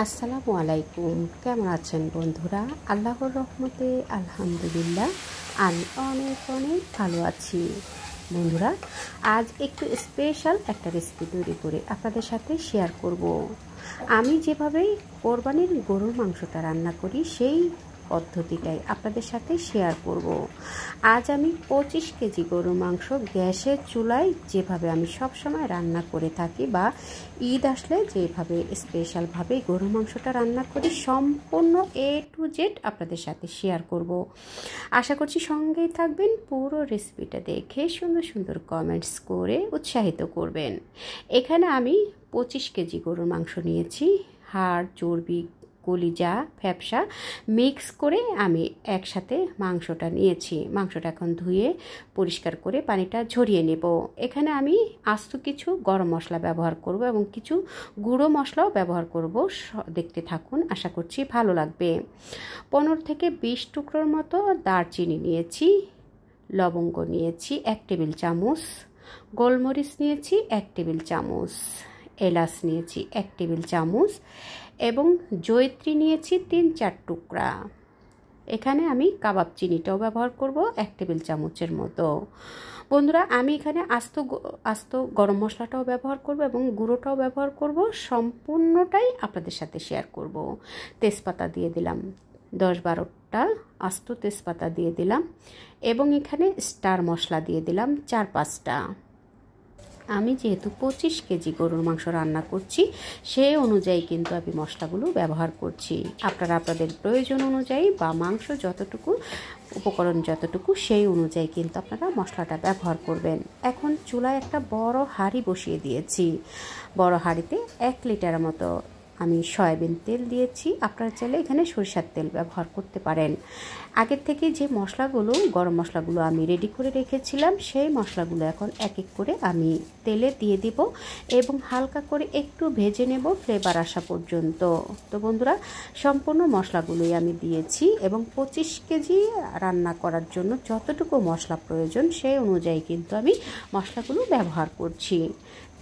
আসসালামু আলাইকুম। কেমন আছেন বন্ধুরা? আল্লাহর রহমতে আলহামদুলিল্লাহ আমি অনেক ভালো আছি। বন্ধুরা, আজ একটু স্পেশাল একটা রেসিপি তৈরি করে আপনাদের সাথে শেয়ার করব। আমি যেভাবে কোরবানির গরুর মাংসটা রান্না করি সেই পদ্ধতিটাই আপনাদের সাথে শেয়ার করব। আজ আমি 25 কেজি গরুর মাংস গ্যাসের চুলায় যেভাবে আমি সবসময় রান্না করে থাকি বা ঈদ আসলে যেভাবে স্পেশালভাবে গরুর মাংসটা রান্না করি সম্পূর্ণ A to Z আপনাদের সাথে শেয়ার করব। আশা করছি সঙ্গেই থাকবেন, পুরো রেসিপিটা দেখে সুন্দর সুন্দর কমেন্টস করে উৎসাহিত করবেন। এখানে আমি 25 কেজি গরুর মাংস নিয়েছি। হাড়, চর্বি, কলিজা, ফ্যাপসা মিক্স করে আমি একসাথে মাংসটা নিয়েছি। মাংসটা এখন ধুয়ে পরিষ্কার করে পানিটা ঝরিয়ে নেব। এখানে আমি আস্ত কিছু গরম মশলা ব্যবহার করব এবং কিছু গুঁড়ো মশলাও ব্যবহার করব। দেখতে থাকুন, আশা করছি ভালো লাগবে। 15 থেকে 20 টুকরোর মতো দারচিনি নিয়েছি, লবঙ্গ নিয়েছি 1 টেবিল চামচ, গোলমরিচ নিয়েছি 1 টেবিল চামচ, এলাচ নিয়েছি 1 টেবিল চামচ এবং জয়িত্রী নিয়েছি 3-4 টুকরা। এখানে আমি কাবাব চিনিটাও ব্যবহার করব 1 টেবিল চামচের মতো। বন্ধুরা, আমি এখানে আস্ত গরম মশলাটাও ব্যবহার করব এবং গুঁড়োটাও ব্যবহার করব। সম্পূর্ণটাই আপনাদের সাথে শেয়ার করব। তেজপাতা দিয়ে দিলাম 10-12টা আস্ত তেজপাতা দিয়ে দিলাম এবং এখানে স্টার মশলা দিয়ে দিলাম 4-5টা। আমি যেহেতু 25 কেজি গরুর মাংস রান্না করছি সেই অনুযায়ী কিন্তু আমি মশলাগুলো ব্যবহার করছি। আপনারা আপনাদের প্রয়োজন অনুযায়ী বা মাংস যতটুকু, উপকরণ যতটুকু সেই অনুযায়ী কিন্তু আপনারা মশলাটা ব্যবহার করবেন। এখন চুলায় একটা বড় হাঁড়ি বসিয়ে দিয়েছি। বড় হাঁড়িতে 1 লিটার মতো আমি সয়াবিন তেল দিয়েছি। আপনারা চাইলে এখানে সরিষার তেল ব্যবহার করতে পারেন। আগের থেকে যে মশলাগুলো, গরম মশলাগুলো আমি রেডি করে রেখেছিলাম সেই মশলাগুলো এখন এক এক করে আমি তেলে দিয়ে দিব এবং হালকা করে একটু ভেজে নেব ফ্লেভার আসা পর্যন্ত। তো বন্ধুরা, সম্পূর্ণ মশলাগুলোই আমি দিয়েছি এবং 25 কেজি রান্না করার জন্য যতটুকু মশলা প্রয়োজন সেই অনুযায়ী কিন্তু আমি মশলাগুলো ব্যবহার করছি।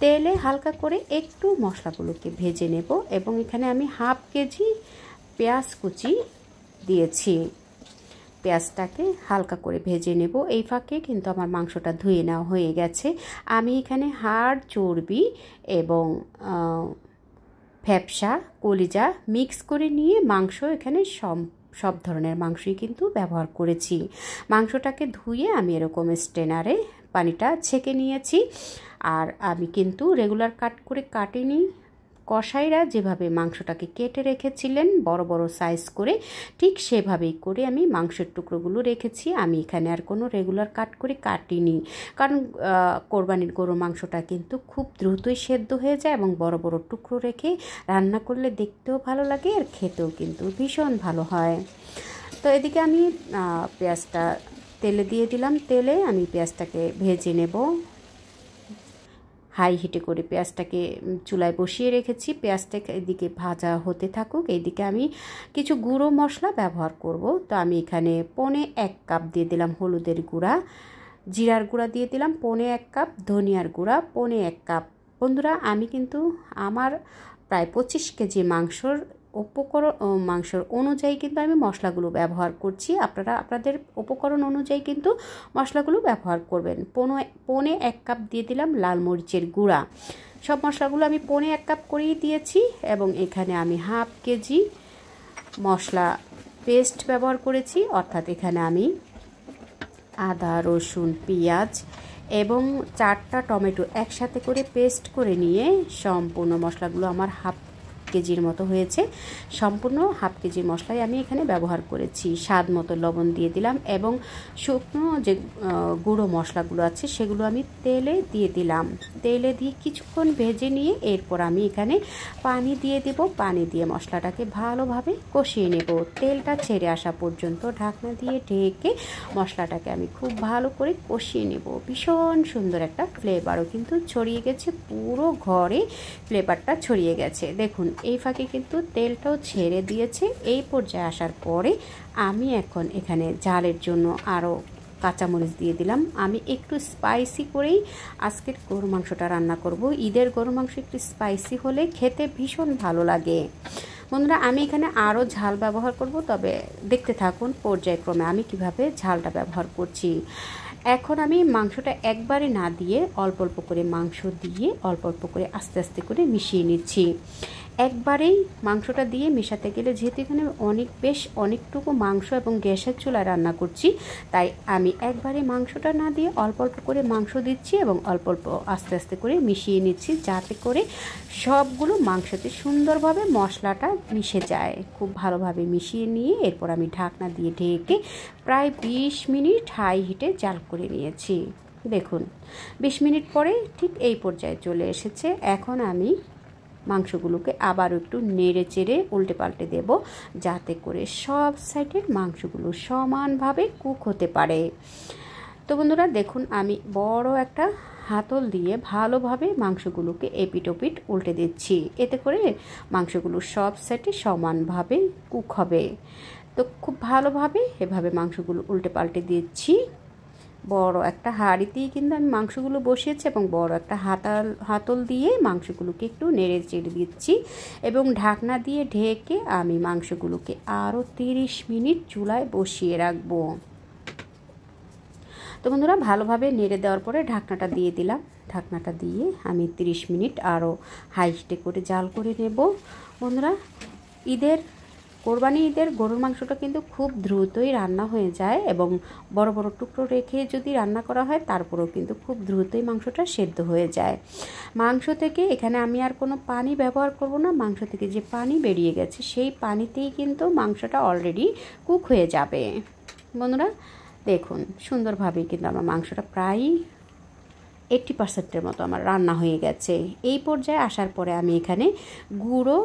তেলে হালকা করে একটু মশলাগুলোকে ভেজে নেব এবং এখানে আমি 1/2 কেজি পেঁয়াজ কুচি দিয়েছি। পেঁয়াজটাকে হালকা করে ভেজে নেব। এই ফাঁকে কিন্তু আমার মাংসটা ধুয়ে নেওয়া হয়ে গেছে। আমি এখানে হাড়, চর্বি এবং ফ্যাপসা, কলিজা মিক্স করে নিয়ে মাংস এখানে সব ধরনের মাংসই কিন্তু ব্যবহার করেছি। মাংসটাকে ধুয়ে আমি এরকম স্ট্রেনারে পানিটা ছেঁকে নিয়েছি। আর আমি কিন্তু রেগুলার কাট করে কাটিনি। কসাইরা যেভাবে মাংসটাকে কেটে রেখেছিলেন বড় বড় সাইজ করে, ঠিক সেভাবেই করে আমি মাংসের টুকরোগুলো রেখেছি। আমি এখানে আর কোনো রেগুলার কাট করে কাটিনি, কারণ কোরবানির গরুর মাংসটা কিন্তু খুব দ্রুতই সেদ্ধ হয়ে যায় এবং বড় বড় টুকরো রেখে রান্না করলে দেখতেও ভালো লাগে আর খেতেও কিন্তু ভীষণ ভালো হয়। তো এদিকে আমি পেঁয়াজটা তেলে দিয়ে দিলাম। তেলে আমি পেঁয়াজটাকে ভেজে নেব। হাই হিটে করে পেঁয়াজটাকে চুলায় বসিয়ে রেখেছি। পেঁয়াজটাকে এদিকে ভাজা হতে থাকুক। এইদিকে আমি কিছু গুঁড়ো মশলা ব্যবহার করব। তো আমি এখানে 1.25 কাপ দিয়ে দিলাম হলুদের গুঁড়া, জিরার গুঁড়া দিয়ে দিলাম 1.25 কাপ, ধনিয়ার গুঁড়া 1.25 কাপ। বন্ধুরা, আমি কিন্তু আমার প্রায় 25 কেজি মাংসর অনুযায়ী কিন্তু আমি মশলাগুলো ব্যবহার করছি। আপনারা আপনাদের উপকরণ অনুযায়ী কিন্তু মশলাগুলো ব্যবহার করবেন। 1.25 কাপ দিয়ে দিলাম লাল মরিচের গুঁড়া। সব মশলাগুলো আমি 1.25 কাপ করেই দিয়েছি এবং এখানে আমি 1/2 কেজি মশলা পেস্ট ব্যবহার করেছি। অর্থাৎ এখানে আমি আদা, রসুন, পেঁয়াজ এবং 4টা টমেটো একসাথে করে পেস্ট করে নিয়ে সম্পূর্ণ মশলাগুলো আমার 1/2 কেজির মতো হয়েছে। সম্পূর্ণ 1/2 কেজি মশলাই আমি এখানে ব্যবহার করেছি। স্বাদ মতো লবণ দিয়ে দিলাম এবং শুকনো যে গুঁড়ো মশলাগুলো আছে সেগুলো আমি তেলে দিয়ে দিলাম। তেলে দিয়ে কিছুক্ষণ ভেজে নিয়ে এরপর আমি এখানে পানি দিয়ে দেব। পানি দিয়ে মশলাটাকে ভালোভাবে কষিয়ে নেব। তেলটা ছেড়ে আসা পর্যন্ত ঢাকনা দিয়ে ঢেকে মশলাটাকে আমি খুব ভালো করে কষিয়ে নেব। ভীষণ সুন্দর একটা ফ্লেভারও কিন্তু ছড়িয়ে গেছে, পুরো ঘরে ফ্লেভারটা ছড়িয়ে গেছে। দেখুন, এই ফাঁকে কিন্তু তেলটাও ছেড়ে দিয়েছে। এই পর্যায়ে আসার পরে আমি এখন এখানে ঝালের জন্য আরও কাঁচামরিচ দিয়ে দিলাম। আমি একটু স্পাইসি করেই আজকের গরুর মাংসটা রান্না করব। ঈদের গরুর মাংস একটু স্পাইসি হলে খেতে ভীষণ ভালো লাগে। বন্ধুরা, আমি এখানে আরও ঝাল ব্যবহার করব, তবে দেখতে থাকুন পর্যায়ক্রমে আমি কিভাবে ঝালটা ব্যবহার করছি। এখন আমি মাংসটা একবারে না দিয়ে অল্প অল্প করে মাংস দিয়ে অল্প অল্প করে আস্তে আস্তে করে মিশিয়ে নিচ্ছি। একবারেই মাংসটা দিয়ে মেশাতে গেলে, যেহেতু এখানে অনেকটুকু মাংস এবং গ্যাসের চুলায় রান্না করছি, তাই আমি একবারে মাংসটা না দিয়ে অল্প অল্প করে মাংস দিচ্ছি এবং অল্প অল্প আস্তে আস্তে করে মিশিয়ে নিচ্ছি, যাতে করে সবগুলো মাংসতে সুন্দরভাবে মশলাটা মিশে যায়। খুব ভালোভাবে মিশিয়ে নিয়ে এরপর আমি ঢাকনা দিয়ে ঢেকে প্রায় 20 মিনিট হাই হিটে জাল করে নিয়েছি। দেখুন 20 মিনিট পরে ঠিক এই পর্যায়ে চলে এসেছে। এখন আমি মাংসগুলোকে আবার একটু নেড়ে চেড়ে উল্টে পাল্টে দেব, যাতে করে সব সাইডের মাংসগুলো সমানভাবে কুক হতে পারে। তো বন্ধুরা দেখুন, আমি বড় একটা হাতল দিয়ে ভালোভাবে মাংসগুলোকে এপিট ওপিট উল্টে দিচ্ছি, এতে করে মাংসগুলো সব সাইডে সমানভাবে কুক হবে। তো খুব ভালোভাবে এভাবে মাংসগুলো উল্টে পাল্টে দিচ্ছি। বড় একটা হাঁড়িতেই কিন্তু আমি মাংসগুলো বসিয়েছি এবং বড় একটা হাতল দিয়ে মাংসগুলোকে একটু নেড়ে চেড়ে দিচ্ছি এবং ঢাকনা দিয়ে ঢেকে আমি মাংসগুলোকে আরও 30 মিনিট চুলায় বসিয়ে রাখবো। তো বন্ধুরা, ভালোভাবে নেড়ে দেওয়ার পরে ঢাকনাটা দিয়ে দিলাম। ঢাকনাটা দিয়ে আমি 30 মিনিট আরও হাই হিটে করে জাল করে নেব। বন্ধুরা, কোরবানি ঈদের গরুর মাংসটা কিন্তু খুব দ্রুতই রান্না হয়ে যায় এবং বড় বড় টুকরো রেখে যদি রান্না করা হয় তারপরেও কিন্তু খুব দ্রুতই মাংসটা সেদ্ধ হয়ে যায়। মাংস থেকে এখানে আমি আর কোনো পানি ব্যবহার করব না। মাংস থেকে যে পানি বেরিয়ে গেছে সেই পানিতেই কিন্তু মাংসটা অলরেডি কুক হয়ে যাবে। বন্ধুরা দেখুন, সুন্দরভাবেই কিন্তু আমার মাংসটা প্রায় 80%-এর মতো আমার রান্না হয়ে গেছে। এই পর্যায়ে আসার পরে আমি এখানে গুঁড়ো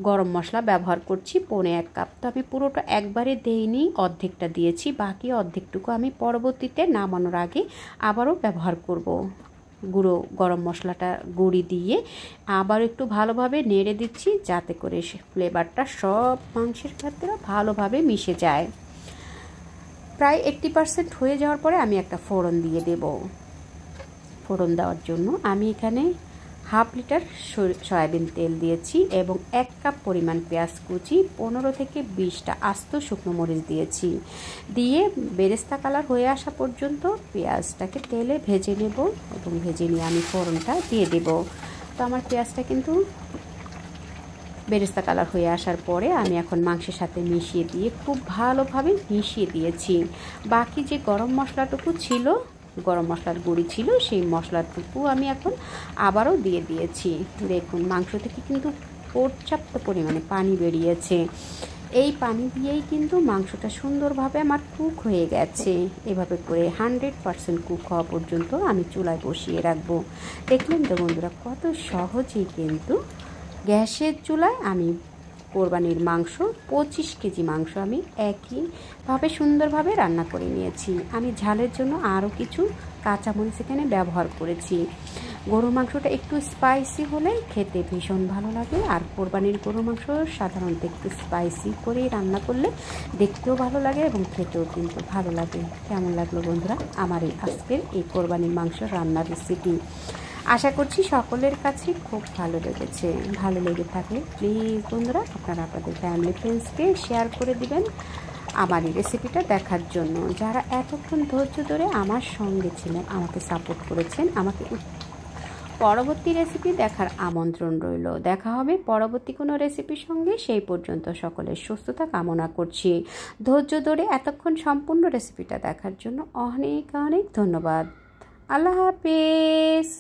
গরম মশলা ব্যবহার করছি 1.5 কাপ। তো আমি পুরোটা একবারে দেইনি, অর্ধেকটা দিয়েছি, বাকি অর্ধেকটুকু আমি পরবর্তীতে নামানোর আগে আবারও ব্যবহার করব। গুঁড়ো গরম মশলাটা গুঁড়ি দিয়ে আবার একটু ভালোভাবে নেড়ে দিচ্ছি, যাতে করে ফ্লেভারটা সব মাংসের ক্ষেত্রে ভালোভাবে মিশে যায়। প্রায় 80% হয়ে যাওয়ার পরে আমি একটা ফোড়ন দিয়ে দেব। ফোড়ন দেওয়ার জন্য আমি এখানে 1/2 লিটার সয়াবিন তেল দিয়েছি এবং 1 কাপ পরিমাণ পেঁয়াজ কুচি, 15 থেকে 20টা আস্ত শুকনো মরিচ দিয়েছি। দিয়ে বেরেস্তা কালার হয়ে আসা পর্যন্ত পেঁয়াজটাকে তেলে ভেজে নেব এবং ভেজে নিয়ে আমি ফোড়নটা দিয়ে দেব। তো আমার পেঁয়াজটা কিন্তু বেরেস্তা কালার হয়ে আসার পরে আমি এখন মাংসের সাথে মিশিয়ে দিয়ে খুব ভালোভাবে মিশিয়ে দিয়েছি। বাকি যে গরম মশলাটুকু ছিল, গরম মশলার গুঁড়ি ছিল, সেই মশলাটুকু আমি এখন আবারও দিয়ে দিয়েছি। দেখুন, মাংস থেকে কিন্তু পর্যাপ্ত পরিমাণে পানি বেরিয়েছে। এই পানি দিয়েই কিন্তু মাংসটা সুন্দরভাবে আমার কুক হয়ে গেছে। এভাবে করে 100% কুক হওয়া পর্যন্ত আমি চুলায় বসিয়ে রাখবো। দেখলেন তো বন্ধুরা, কত সহজেই কিন্তু গ্যাসের চুলায় আমি কোরবানির মাংস 25 কেজি মাংস আমি একইভাবে সুন্দরভাবে রান্না করে নিয়েছি। আমি ঝালের জন্য আরও কিছু কাঁচামরিচ এখানে ব্যবহার করেছি। গরুর মাংসটা একটু স্পাইসি হলে খেতে ভীষণ ভালো লাগে, আর কোরবানির গরুর মাংস সাধারণত একটু স্পাইসি করে রান্না করলে দেখতেও ভালো লাগে এবং খেতেও কিন্তু ভালো লাগে। কেমন লাগলো বন্ধুরা আমার আজকের এই কোরবানির মাংস রান্নার রেসিপি? আশা করছি সকলের কাছে খুব ভালো লেগেছে। ভালো লেগে থাকলে প্লিজ বন্ধুরা আপনারা আপনাদের ফ্যামিলি ফ্রেন্ডসকে শেয়ার করে দিবেন আমার এই রেসিপিটা দেখার জন্য। যারা এতক্ষণ ধৈর্য ধরে আমার সঙ্গে ছিলেন, আমাকে সাপোর্ট করেছেন, আমাকে পরবর্তী রেসিপি দেখার আমন্ত্রণ রইল। দেখা হবে পরবর্তী কোনো রেসিপির সঙ্গে। সেই পর্যন্ত সকলের সুস্থতা কামনা করছি। ধৈর্য ধরে এতক্ষণ সম্পূর্ণ রেসিপিটা দেখার জন্য অনেক অনেক ধন্যবাদ। আল্লাহ হাফেজ।